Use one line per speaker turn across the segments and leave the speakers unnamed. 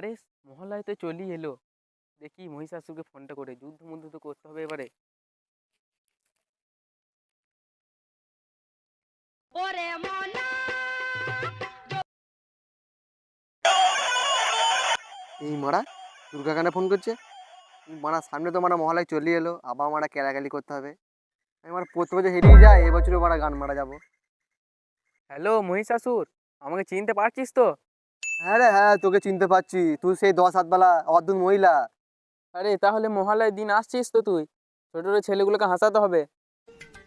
আরে মহল্লায় তো চলি এলো। দেখি মহিষাসুরকে ফোনটা করে যুদ্ধ মুদ্ধ তো করতে হবে এবারে।
এই মারা দুর্গা কেন ফোন করছে? মারা সামনে তো মারা মহলায় চলে এলো, আবার মারা কেলাকেলি করতে হবে। আমি মারা প্রতি বছর হেরিয়ে যায়, এবছরও মারা গান মারা যাবো।
হ্যালো মহিষাসুর, আমাকে চিনতে পারছিস তো?
হ্যাঁ রে হ্যাঁ, তোকে চিনতে পারছি। তুই সেই 10 হাত অদ্ভুত মহিলা।
আরে তাহলে মহল্লায় দিন আসছিস তো তুই? ছোট ছোট ছেলেগুলোকে হাসাতে হবে।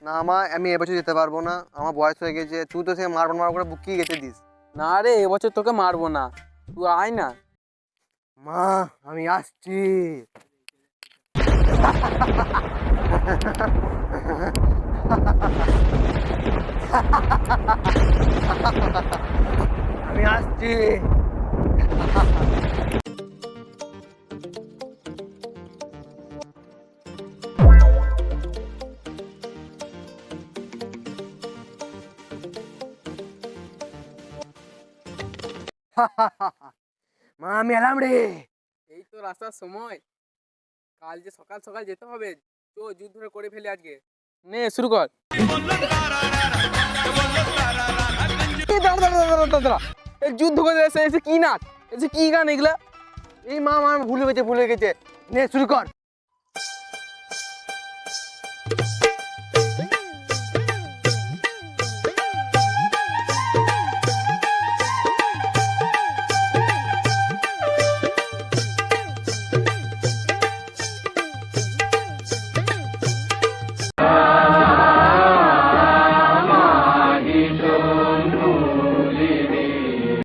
না মা, আমি এবছর যেতে পারবো না, আমার বয়স হয়ে গেছে। তুই তো সে মারবার মার করে বুকিয়ে গেছে দিস।
না রে, এবছর তোকে মারবো না, তুই আয় না।
মা, আমি আসছি। আমি আসছি। মা, আমি এলাম রে।
এই তো রাস্তার সময়, কাল যে সকাল সকাল যেতে হবে। তো যুদ্ধ করে ফেলি আজকে। নে শুরু কর। এই দাঁড়া দাঁড়া দাঁড়া দাঁড়া দাঁড়া। এই যুদ্ধ করে এসে এসে কি নাচ, এসে কি গান এগুলা?
এই মা, মা ভুলে গেছে ভুলে গেছে। নে শুরু কর।